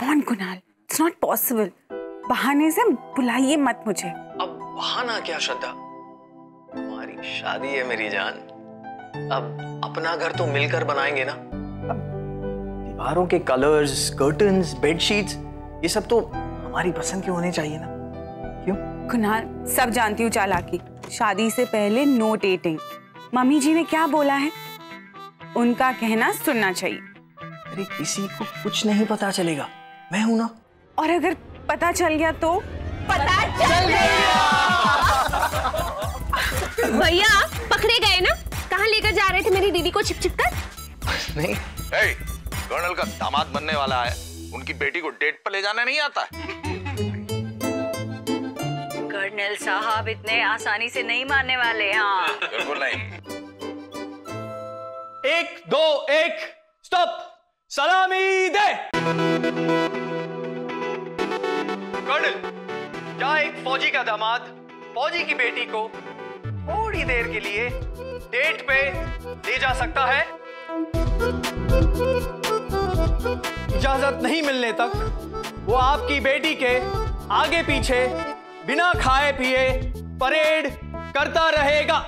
Come on Kunal, it's not possible. बहाने से बुलाइए मत मुझे। अब बहाना क्या श्रद्धा, हमारी शादी है मेरी जान। अब अपना घर तो मिलकर बनाएंगे ना। अब दीवारों के कलर्स, कर्टन्स, बेडशीट्स, ये सब तो हमारी पसंद के होने चाहिए ना। क्यों? कुणाल, सब जानती हूँ चालाकी। शादी से पहले नो डेटिंग। मम्मी जी ने क्या बोला है, उनका कहना सुनना चाहिए। अरे किसी को कुछ नहीं पता चलेगा, मैं हूं ना। और अगर पता चल गया तो? पता चल गया। भैया पकड़े गए ना? कहाँ लेकर जा रहे थे मेरी दीदी को छिप छिप कर? नहीं, कर्नल का दामाद बनने वाला है, उनकी बेटी को डेट पर ले जाना नहीं आता। कर्नल साहब इतने आसानी से नहीं मानने वाले। हाँ बिल्कुल नहीं। 1 2 1 स्टॉप, सलामी दे। कर्नल, क्या एक फौजी का दामाद फौजी की बेटी को थोड़ी देर के लिए डेट पे ले जा सकता है? इजाजत नहीं मिलने तक वो आपकी बेटी के आगे पीछे बिना खाए पिए परेड करता रहेगा।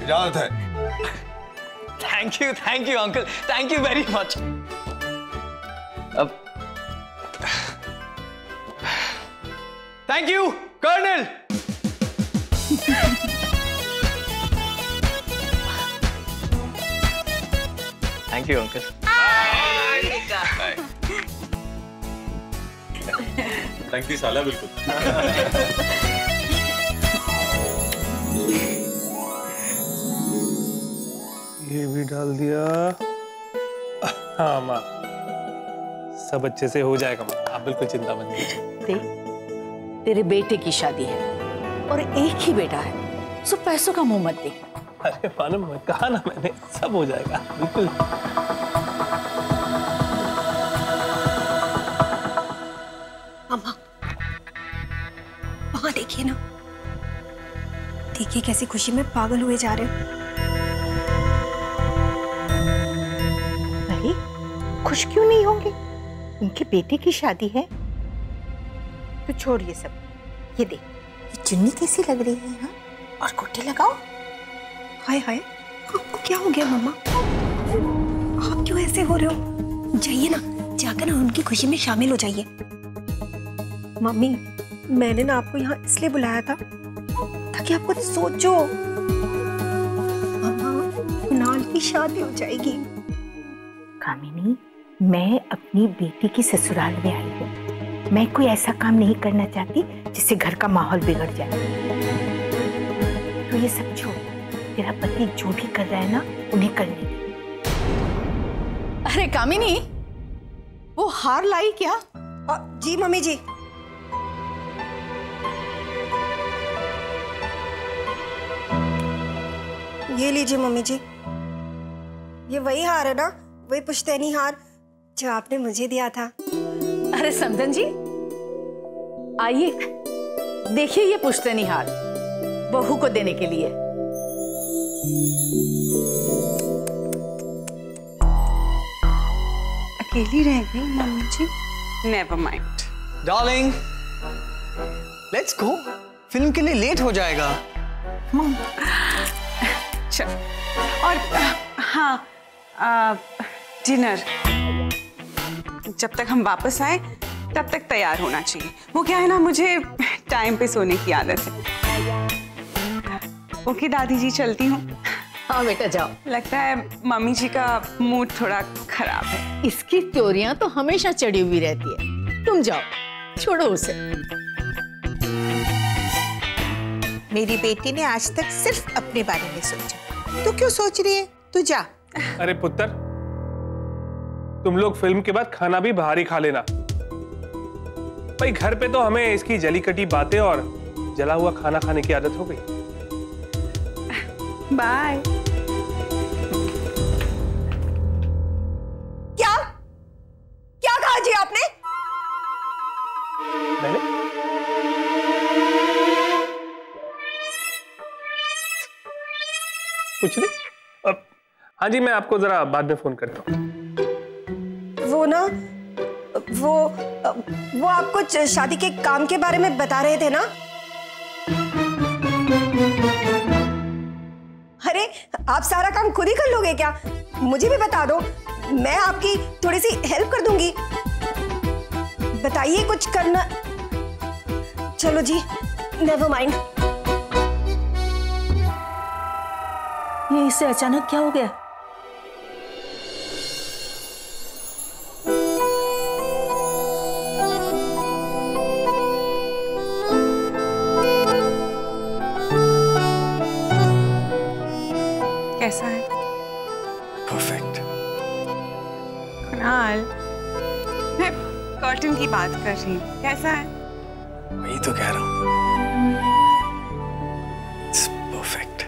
इजाजत है। Thank you uncle, thank you very much. अब thank you colonel. Thank you uncle. Thank you साला, बिल्कुल। ये भी डाल दिया। हाँ माँ, सब अच्छे से हो जाएगा माँ, आप बिल्कुल चिंता मत कीजिए। तेरे बेटे की शादी है और एक ही बेटा है, सो पैसों का मुंह मत देख। अरे मालूम है, कहा ना मैंने, सब हो जाएगा बिल्कुल। अम्मा, वहां देखिए ना, देखिए कैसी खुशी में पागल हुए जा रहे हो। अरे खुश क्यों नहीं होंगे, उनके बेटे की शादी है। तो छोड़ ये सब, ये देख, ये चुन्नी कैसी लग रही है। हाँ, और गोटे लगाओ। हाय हाय, आपको क्या हो गया मम्मा? आप क्यों ऐसे हो रहे हो? जाइए ना, जाकर ना उनकी खुशी में शामिल हो जाइए। मम्मी, मैंने ना आपको यहाँ इसलिए बुलाया था ताकि आप कुछ सोचो। मम्मा, कुणाल की शादी हो जाएगी। कामिनी, मैं अपनी बेटी की ससुराल में आई हूँ, मैं कोई ऐसा काम नहीं करना चाहती जिससे घर का माहौल बिगड़ जाए। तो ये सब छोड़, तेरा पति जो भी कर रहा है ना, उन्हें करने दे। अरे कामिनी, वो हार लाई क्या? जी मम्मी जी। ये लीजिए मम्मी जी, ये वही हार है ना, वही पुश्तैनी हार जो आपने मुझे दिया था। अरे समधन जी, आइए देखिए ये पुश्तैनी हार बहू को देने के लिए। अकेली रह गई mummy ji. Never mind darling, let's go, film के लिए लेट हो जाएगा। चल, और हाँ, डिनर जब तक हम वापस आए तब तक तैयार होना चाहिए। वो क्या है ना, मुझे टाइम पे सोने की आदत है। ओके दादी जी, चलती हूँ। हाँ बेटा जाओ। लगता है मम्मी जी का मूड थोड़ा खराब है। इसकी त्योरियां तो हमेशा चढ़ी हुई रहती है, तुम जाओ, छोड़ो उसे। मेरी बेटी ने आज तक सिर्फ अपने बारे में सोचा, तू क्यों सोच रही है? तू जा। अरे पुत्र, तुम लोग फिल्म के बाद खाना भी बाहर ही खा लेना भाई। घर पे तो हमें इसकी जली कटी बातें और जला हुआ खाना खाने की आदत हो गई। बाय। क्या क्या कहा जी आपने? मैंने कुछ नहीं। अब हाँ जी, मैं आपको जरा बाद में फोन करता हूँ। वो ना, वो आप कुछ शादी के काम के बारे में बता रहे थे ना? अरे आप सारा काम खुद ही कर लोगे क्या? मुझे भी बता दो, मैं आपकी थोड़ी सी हेल्प कर दूंगी। बताइए कुछ करना। चलो जी, नेवर माइंड। ये इससे अचानक क्या हो गया? कैसा है? परफेक्ट। कुणाल, मैं कर्टन की बात कर रही हूँ। कैसा है? वही तो कह रहा हूँ। It's perfect.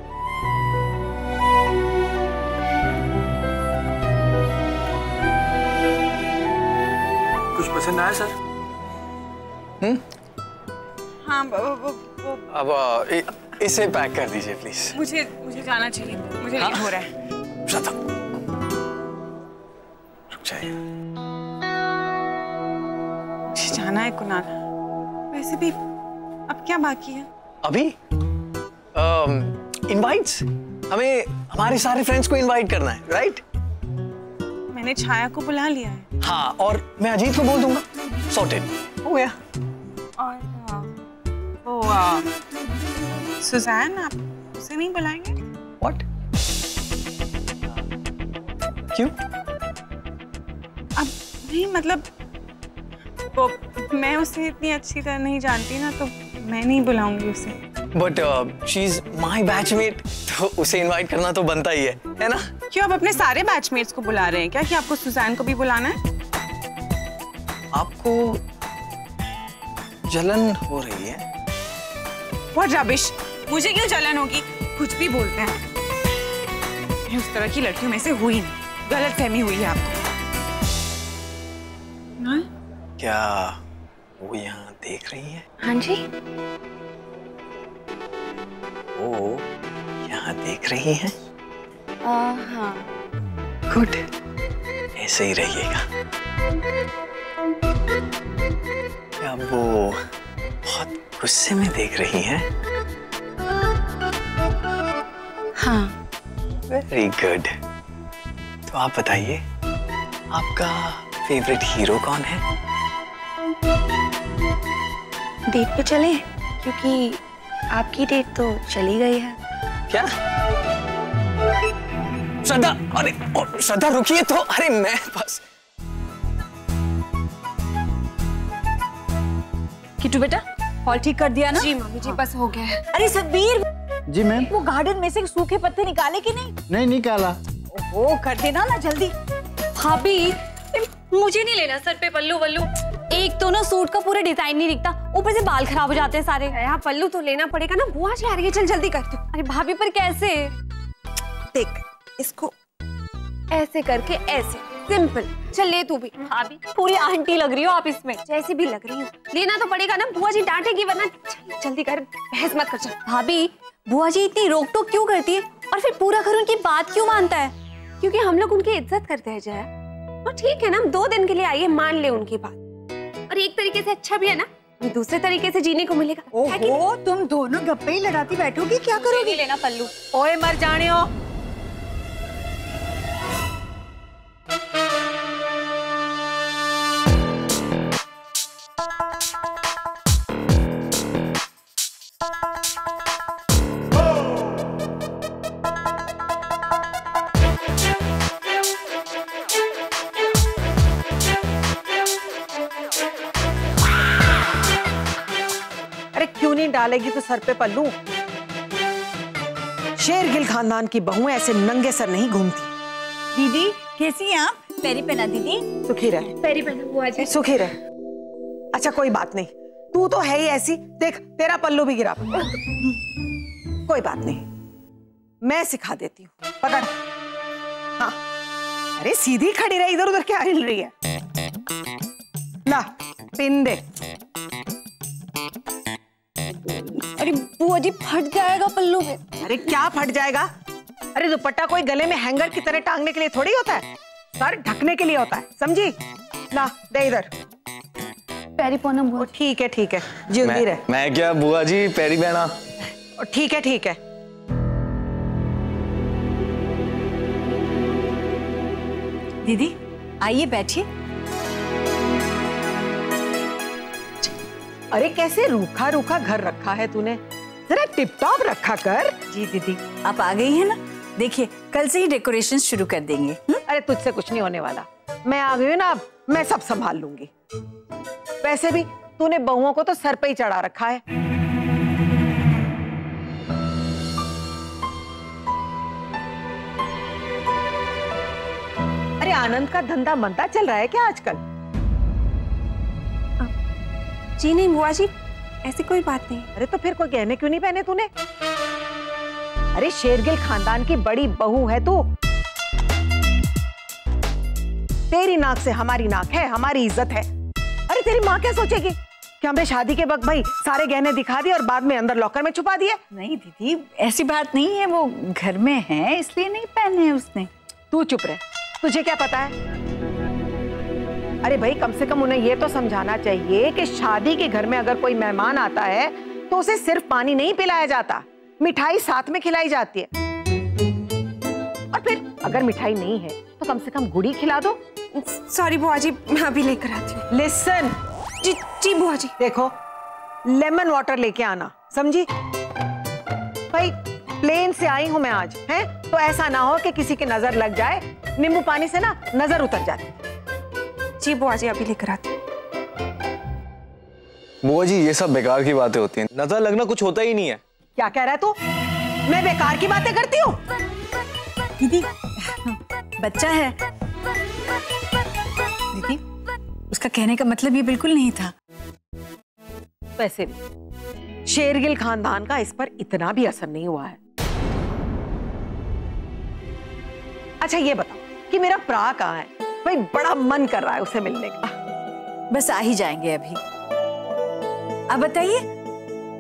कुछ पसंद आया सर? हाँ, अब इसे पैक कर दीजिए प्लीज। मुझे जाना चाहिए, मुझे लेट हो रहा है। श्रद्धा, रुक जाइए। मुझे जाना है कुणाल। वैसे भी अब क्या बाकी है? अभी इनवाइट्स, हमें हमारे सारे फ्रेंड्स को इनवाइट करना है, राइट? मैंने छाया को बुला लिया है। हाँ, और मैं अजीत को बोल दूंगा। सॉर्टेड हो गया। और वो सुजैन, आप उसे नहीं बुलाएंगे? What? क्यों? अब नहीं, मतलब वो मैं उसे इतनी अच्छी तरह नहीं जानती ना, तो मैं नहीं बुलाऊंगी उसे। But she is my batchmate, तो उसे इनवाइट करना तो बनता ही है ना? क्यों, आप अपने सारे बैचमेट्स को बुला रहे हैं क्या, कि आपको सुजैन को भी बुलाना है? आपको जलन हो रही है? What rubbish! मुझे क्यों जलन होगी? कुछ भी बोलते हैं। मैं उस तरह की लड़कियों में से हुई नहीं। गलतफहमी हुई है आपको। हाँ? क्या वो यहाँ देख रही है? हाँ जी। वो यहाँ देख रही है? हाँ। गुड, ऐसे ही रहिएगा। क्या वो बहुत गुस्से में देख रही हैं? हाँ। Very good. तो आप बताइए, आपका फेवरेट हीरो कौन है? डेट पे चले, क्योंकि आपकी डेट तो चली गई है। क्या? श्रद्धा, अरे श्रद्धा रुकिए तो। अरे मैं बस। किट्टू बेटा, हॉल ठीक कर दिया ना? जी मम्मी जी, बस हो गया है। अरे सतबीर, जी मैम। वो गार्डन में से सूखे पत्ते निकाले कि नहीं? नहीं निकाला। ओहो, कर देना ना जल्दी। भाभी, मुझे नहीं लेना सर पे पल्लू वल्लू। एक तो ना सूट का पूरा डिजाइन नहीं दिखता, ऊपर से बाल खराब हो जाते हैं सारे। यहाँ पल्लू तो लेना पड़ेगा ना, बुआ जी आ रही है, चल जल्दी कर तू। अरे भाभी, पर कैसे? देख, इसको ऐसे करके, ऐसे सिंपल। चल ले तू भी। भाभी, पूरी आंटी लग रही हो आप इसमें। जैसे भी लग रही हो, लेना तो पड़ेगा ना, बुआ जी डांटेगी वरना। जल्दी कर, बहस मत कर। चल भाभी, बुआ जी इतनी रोक टोक क्यों करती है, और फिर पूरा घर उनकी बात क्यों मानता है? क्योंकि हम लोग उनकी इज्जत करते हैं जया। और ठीक है ना, हम 2 दिन के लिए आइए, मान ले उनकी बात। और एक तरीके से अच्छा भी है ना, दूसरे तरीके से जीने को मिलेगा। ओहो, तुम दोनों गप्पे ही लड़ाती बैठोगी, क्या करोगी? लेना पल्लू। ओए मर जाने हो। डालेगी तो सर पे पल्लू। शेरगिल खानदान की बहुएं ऐसे नंगे सर नहीं घूमती। दीदी कैसी हैं आप? पैरी पहना दीदी। सुखी रहे। पैरी पहना बुआ जी। सुखी रहे। अच्छा कोई बात नहीं, तू तो है ही ऐसी। देख तेरा पल्लू भी गिरा। कोई बात नहीं, मैं सिखा देती हूँ। पकड़। हाँ, अरे सीधी खड़ी रही, इधर उधर क्या हिल रही है? ला पिन दे। अरे बुआ जी फट जाएगा पल्लू में। अरे क्या फट जाएगा? अरे दुपट्टा कोई गले में हैंगर की तरह टांगने के लिए थोड़ी होता है, सर ढकने के लिए होता है, समझी? ला दे इधर। पैरी पोना बुआ। ठीक है जिंदी रहे। मैं क्या बुआ जी पैरी बहना। ठीक है। दीदी आइए बैठिए। अरे कैसे रूखा रूखा घर रखा है तूने, जरा टिप टॉप रखा कर। जी दीदी आप आ गई हैं ना, देखिए कल से ही डेकोरेशन शुरू कर देंगे। अरे तुझसे कुछ नहीं होने वाला, मैं आ गई हूँ ना, अब मैं सब संभाल लूंगी। वैसे भी तूने बहुओं को तो सर पे ही चढ़ा रखा है। अरे आनंद का धंधा मंदा चल रहा है क्या आजकल? जी नहीं बुआ जी, ऐसी कोई बात नहीं। अरे तो फिर कोई गहने क्यों नहीं पहने तूने? अरे शेरगिल खानदान की बड़ी बहू है तू। तेरी नाक से हमारी नाक है, हमारी इज्जत है। अरे तेरी माँ क्या सोचेगी कि हमने शादी के वक्त भाई सारे गहने दिखा दिए और बाद में अंदर लॉकर में छुपा दिए? नहीं दीदी ऐसी बात नहीं है, वो घर में है इसलिए नहीं पहने उसने। तू चुप रह, तुझे क्या पता है? अरे भाई कम से कम उन्हें ये तो समझाना चाहिए कि शादी के घर में अगर कोई मेहमान आता है तो उसे सिर्फ पानी नहीं पिलाया जाता, मिठाई साथ में खिलाई जाती है। और फिर अगर मिठाई नहीं है तो कम से कम गुड़ी खिला दो। सॉरी बुआ जी, मैं अभी लेकर आती हूँ। लिसन। जी बुआ जी। देखो लेमन वाटर लेके आना, समझी? भाई प्लेन से आई हूं मैं आज, हैं? तो ऐसा ना हो कि किसी की नजर लग जाए, नींबू पानी से ना नजर उतर जाती। जी बुआ जी अभी लेकर आती हूँ। बुआ जी ये सब बेकार की बातें होती हैं, नजर लगना कुछ होता ही नहीं है। क्या कह रहा है तू? मैं बेकार की बातें करती हूँ? दीदी बच्चा है दीदी, उसका कहने का मतलब ये बिल्कुल नहीं था। वैसे भी शेरगिल खानदान का इस पर इतना भी असर नहीं हुआ है। अच्छा ये बताओ कि मेरा प्रा कहाँ है? भाई बड़ा मन कर रहा है उसे मिलने का। बस आ ही जाएंगे अभी। अब बताइए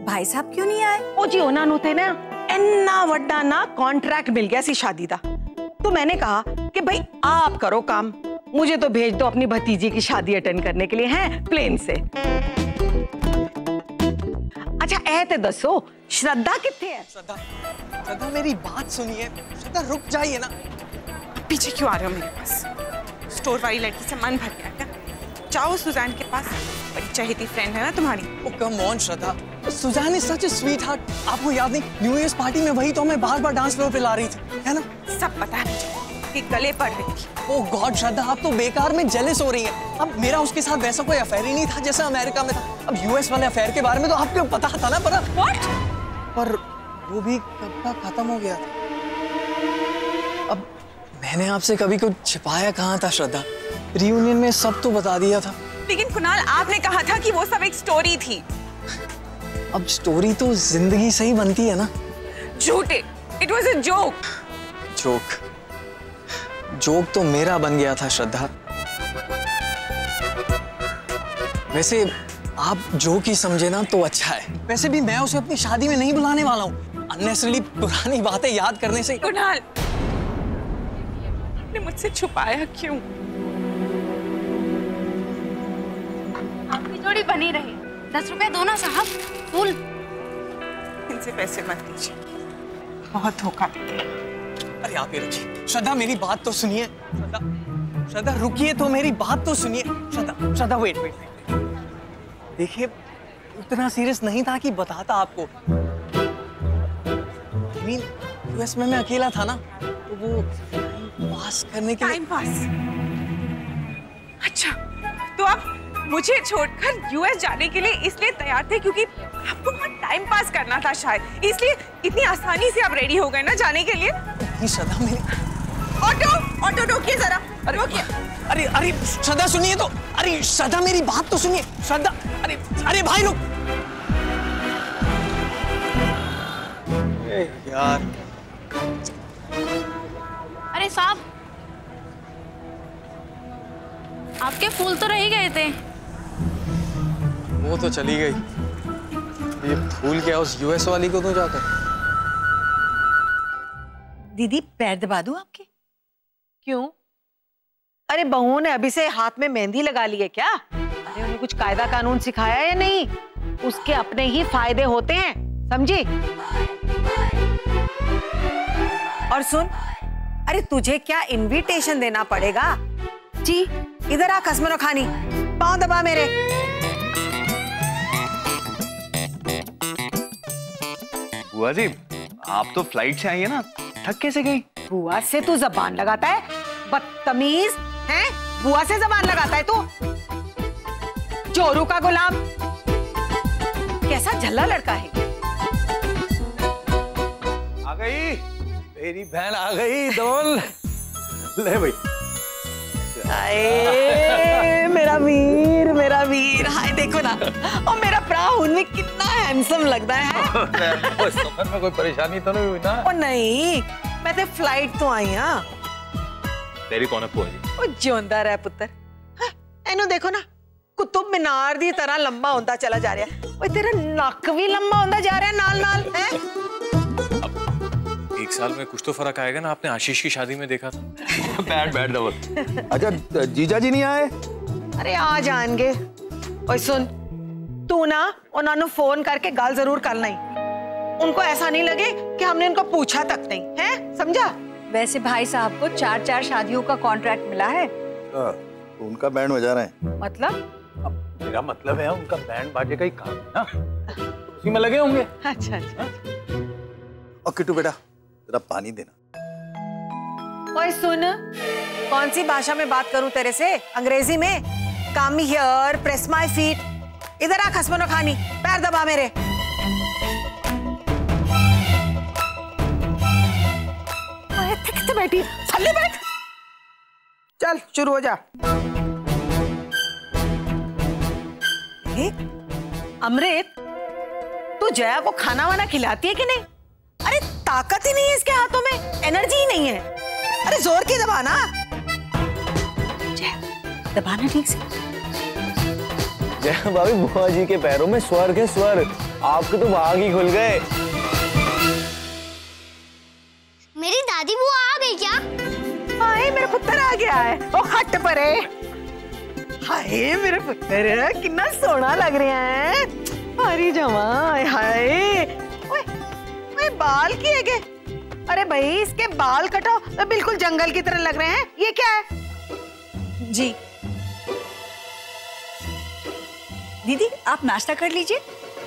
भाई साहब क्यों नहीं आए? ओ जी ओना नु थे ना, इन्ना वड्डा ना कॉन्ट्रैक्ट मिल गया सी शादी दा, तो मैंने कहा कि भाई आप करो काम, मुझे तो भेज दो अपनी भतीजी की शादी अटेंड करने के लिए, हैं प्लेन से। अच्छा ऐ ते दसो श्रद्धा कितने है? श्रद्धा मेरी बात सुनिए, श्रद्धा रुक जाइए ना। पीछे क्यों आ रहे हो मेरे पास? स्टोर वाली लड़की से मन भर गया क्या? जाओ सुजान के पास, बड़ी चहेती फ्रेंड है ना तुम्हारी। Oh come on Shraddha, Suzanne is such a sweetheart. आपको याद नहीं न्यू ईयर पार्टी में वही तो हमें बार-बार डांस फ्लोर पे ला रही थी, है ना? सब पता है मुझे कि गले पड़ रही थी। ओह गॉड श्रद्धा आप तो बेकार में जेलस हो रही हैं। अब मेरा उसके साथ वैसा कोई अफेयर ही नहीं था जैसा अमेरिका में था। अब यूएस वाले अफेयर के बारे में तो आपको पता था ना? पर वो भी कब का खत्म हो गया था। अब मैंने आपसे कभी कुछ छिपाया कहाँ था श्रद्धा? रियूनियन में सब तो बता दिया था। लेकिन कुणाल आपने कहा था कि वो सब एक स्टोरी थी। अब स्टोरी तो जिंदगी से ही बनती है ना। झूठे, it was a joke. Joke तो मेरा बन गया था श्रद्धा। वैसे आप जोक ही समझे ना तो अच्छा है। वैसे भी मैं उसे अपनी शादी में नहीं बुलाने वाला हूँ, अननेसेसरली पुरानी बातें याद करने से। कुणाल आपने मुझसे छुपाया क्यों? आपकी जोड़ी बनी रही। 10 रुपए दो ना साहब, फूल। इनसे पैसे मत लीजिए, बहुत धोखा देते हैं। अरे आप ये रखिए। श्रद्धा मेरी बात तो सुनिए। श्रद्धा रुकिए तो मेरी बात तो सुनिए। श्रद्धा वेट। देखिए उतना सीरियस नहीं था कि बताता आपको। यूएस में मैं अकेला था ना, तो वो पास करने के टाइम पास। अच्छा तो आप मुझे छोड़कर यूएस जाने के लिए इसलिए तैयार थे क्योंकि आपको बहुत टाइम पास करना था शायद, इसलिए इतनी आसानी से आप रेडी हो गए ना जाने के लिए? नहीं श्रद्धा मेरी। ऑटो रोकिए जरा, रोकिए। अरे श्रद्धा सुनिए तो। अरे श्रद्धा मेरी बात तो सुनिए। श्रद्धा अरे भाई रुक। यार अरे साहब आपके फूल तो रह ही गए थे। वो तो चली गई, ये फूल क्या उस यूएस वाली को तो जाकर। दीदी पैर दबा दूं आपके? क्यों? अरे बहू ने अभी से हाथ में मेहंदी लगा ली है क्या? अरे उन्हें कुछ कायदा कानून सिखाया या नहीं? उसके अपने ही फायदे होते हैं, समझी? और सुन, अरे तुझे क्या इनविटेशन देना पड़ेगा? जी इधर आ खसमनो खानी, पाँव दबा मेरे। बुआ जी, आप तो फ्लाइट से आई है ना, थक कैसे गई? बुआ से तू जबान लगाता है? बदतमीज है, बुआ से जबान लगाता है तू? चोरू का गुलाम, कैसा झल्ला लड़का है। आ गई मेरी बहन, आ गई दोल। ले भाई। आए मेरा वीर, हाय देखो ना, और मेरा प्राहुन भी कितना हैंडसम लगता है। सफर में कोई परेशानी तो नहीं हुई ना? ओ नहीं, मैं तो फ्लाइट तो आई हाँ। तेरी कौन है बुआ जी? ओ जिंदा रह पुत्र। एनो देखो ना, कुतुब मीनार दी तरह लंबा होता चला जा रहा है। ओए तेरा नक भी लंबा होता जा रहा है नाल नाल है। एक साल में कुछ तो फर्क आएगा ना, आपने आशीष की शादी में देखा था। बैठ दबल। अच्छा जीजा जी नहीं आए? अरे आ जाएंगे। ओए सुन, तू ना उन्होंने फोन करके गाल जरूर करना ही, उनको ऐसा नहीं लगे कि हमने उनको पूछा तक नहीं है, समझा? वैसे भाई साहब को 4 शादियों का कॉन्ट्रैक्ट मिला है। तो उनका बैंड बजा रहे हैं। मतलब? मेरा मतलब है उनका बैंड बाजे का ही काम है ना, उसी में लगे होंगे। अच्छा अच्छा। और किट्टू बेटा जरा पानी देना। ओए सुन, कौन सी भाषा में बात करूं तेरे से? अंग्रेजी में? Come here, press my feet. इधर आ खसमनो खानी, पैर दबा मेरे। कितने बैठी, थल्ले बैठ। चल शुरू हो जा। अमृत, तू जया को खाना वाना खिलाती है कि नहीं? अरे ताकत ही नहीं है इसके हाथों में, एनर्जी ही नहीं है। अरे जोर की दबाना, दबाना ठीक से। जया भाभी, बुआ जी के पैरों में स्वर्ग है, स्वर्ग। आपके तो भाग ही खुल गए। मेरी दादी बुआ आ गई क्या? हाय मेरा पुत्र आ गया है। ओ हट परे। हाय मेरे पुत्र कितना सोना लग रहे हैं। हरी जमा, हाय। ओए ओए बाल किए गए। अरे भाई इसके बाल कटो तो बिल्कुल जंगल की तरह लग रहे हैं। ये क्या है? जी दीदी, आप नाश्ता कर लीजिए।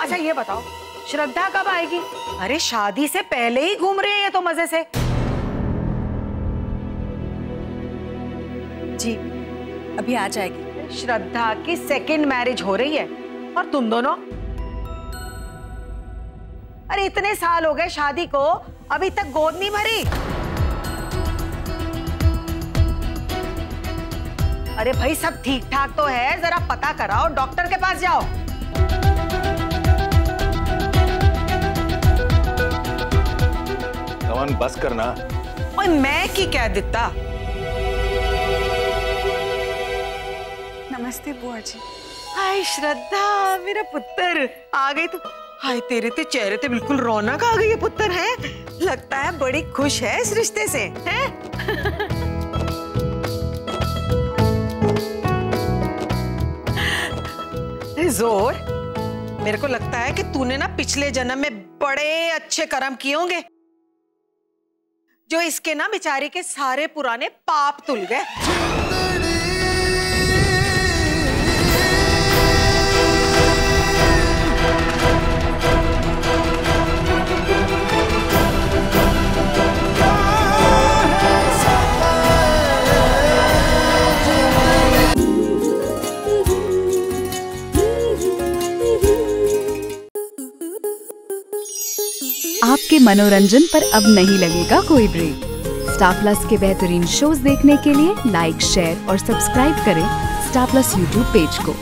अच्छा ये बताओ, श्रद्धा कब आएगी? अरे शादी से पहले ही घूम रहे हैं ये तो मजे से। जी अभी आ जाएगी। श्रद्धा की सेकंड मैरिज हो रही है और तुम दोनों, अरे इतने साल हो गए शादी को, अभी तक गोद नहीं भरी। अरे भाई सब ठीक ठाक तो है, जरा पता कराओ, डॉक्टर के पास जाओ। कमान बस करना। और मैं की कह देता। नमस्ते बुआ जी। हाय श्रद्धा, मेरा पुत्र आ गई तू। हाय तेरे ते चेहरे ते बिल्कुल रौनक आ गई है पुत्र, है लगता है बड़ी खुश है इस रिश्ते से, हैं? जोर, मेरे को लगता है कि तूने ना पिछले जन्म में बड़े अच्छे कर्म किए होंगे, जो इसके ना बेचारे के सारे पुराने पाप धुल गए। आपके मनोरंजन पर अब नहीं लगेगा कोई ब्रेक। स्टार प्लस के बेहतरीन शोज देखने के लिए लाइक, शेयर और सब्सक्राइब करें स्टार प्लस यूट्यूब पेज को।